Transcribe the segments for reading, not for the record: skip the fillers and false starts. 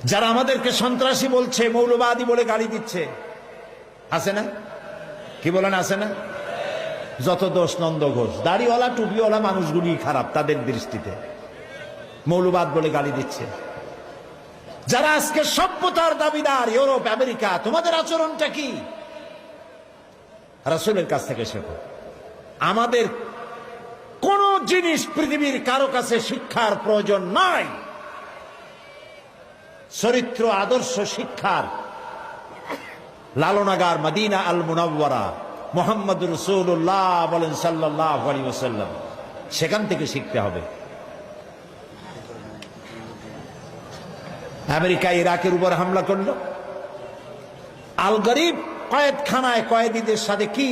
যারা আমাদেরকে সন্ত্রাসী বলছে, মৌলবাদী বলে গালি দিচ্ছে, আছে না? কি বলেন, আছে না? যত দোষ নন্দ ঘোষ, দাড়িওয়ালা টুপিওয়ালা মানুষগুলি খারাপ তাদের দৃষ্টিতে, মৌলবাদ বলে গালি দিচ্ছে। যারা আজকে সভ্যতার দাবিদার, ইউরোপ আমেরিকা, তোমাদের আচরণটা কি? রাসূলের কাছ থেকে শেখো। আমাদের কোন জিনিস পৃথিবীর কারো কাছে শিক্ষার প্রয়োজন নাই। চরিত্র আদর্শ শিক্ষার লালনাগার মদিনা আল মুনাওয়ারা, মুহাম্মদ রাসূলুল্লাহ বলেন সাল্লাল্লাহু আলাইহি ওয়াসাল্লাম, সেখান থেকে শিখতে হবে। আমেরিকা ইরাকের উপর হামলা করলো, আল গরিব কয়েদখানায় কয়েদিদের সাথে কি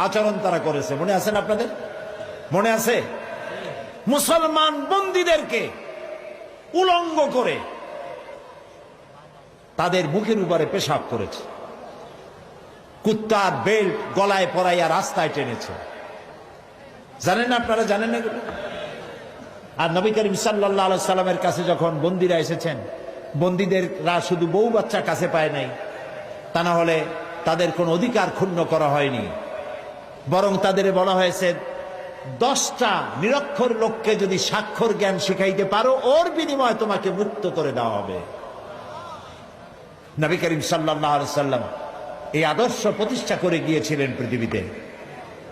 আচরণ তারা করেছে মনে আছে না আপনাদের? মনে আছে? মুসলমান বন্দীদেরকে উলঙ্গ করে তাদের মুখের উপরে পেশাব করেছে, কুত্তার বেল্ট গলায় পরাইয়া রাস্তায় টেনেছে। জানেন না আপনারা? জানেন না? আর নবী করিম সাল্লাল্লাহু আলাইহি সাল্লামের কাছে যখন বন্দীরা এসেছেন, বন্দীদেররা শুধু বউ বাচ্চা কাছে পায় নাই, তা না হলে তাদের কোন অধিকার ক্ষুণ্ণ করা হয়নি, বরং তাদের বলা হয়েছে 10টা নিরক্ষর লোককে যদি স্বাক্ষর জ্ঞান শিখাইতে পারো, ওর বিনিময়ে তোমাকে মুক্ত করে দেওয়া হবে। নবী করিম সাল্লাল্লাহু আলাইহি সাল্লাম এই আদর্শ প্রতিষ্ঠা করে গিয়েছিলেন, পৃথিবীতে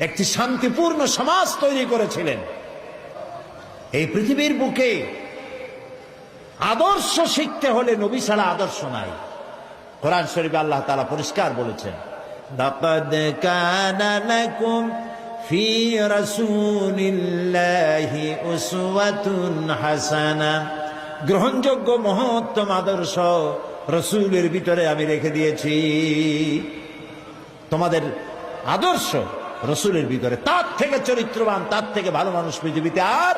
একটি শান্তিপূর্ণ সমাজ তৈরি করেছিলেন। এই পৃথিবীর বুকে আদর্শ শিখতে হলে নবী ছাড়া আদর্শ নাই। কোরআন শরীফে আল্লাহ তাআলা পরিষ্কার বলেছেন, লাকাদ কানা লাকুম ফি রাসূলিল্লাহি উসওয়াতুন হাসানা, গ্রহণযোগ্য মহত্তম আদর্শ রাসূলের ভিতরে আমি রেখে দিয়েছি। তোমাদের আদর্শ রাসূলের ভিতরে, তার থেকে চরিত্রবান, তার থেকে ভালো মানুষ পৃথিবীতে আর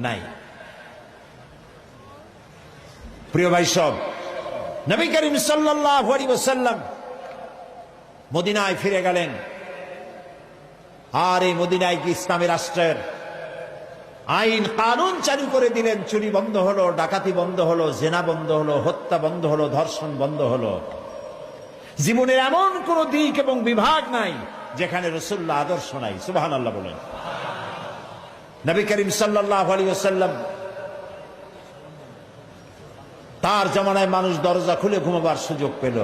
নাই। প্রিয় ভাই সব, নবী করিম সাল্লাল্লাহু আলাইহি ওয়াসাল্লাম মদিনায় ফিরে গেলেন। আর এই মদিনায় কি ইসলামী রাষ্ট্রের আইন কানুন চালু করে দিলেন। চুরি বন্ধ হলো, ডাকাতি বন্ধ হলো, জেনা বন্ধ হলো, হত্যা বন্ধ হলো, ধর্ষণ বন্ধ হলো। জীবনের এমন কোন দিক এবং বিভাগ নাই যেখানে রাসূলুল্লাহ আদর্শ নাই। সুবহানাল্লাহ বলেন। নবী করিম সাল্লাল্লাহু আলাইহি ওয়াসাল্লাম, তার জামানায় মানুষ দরজা খুলে ঘুমাবার সুযোগ পেল।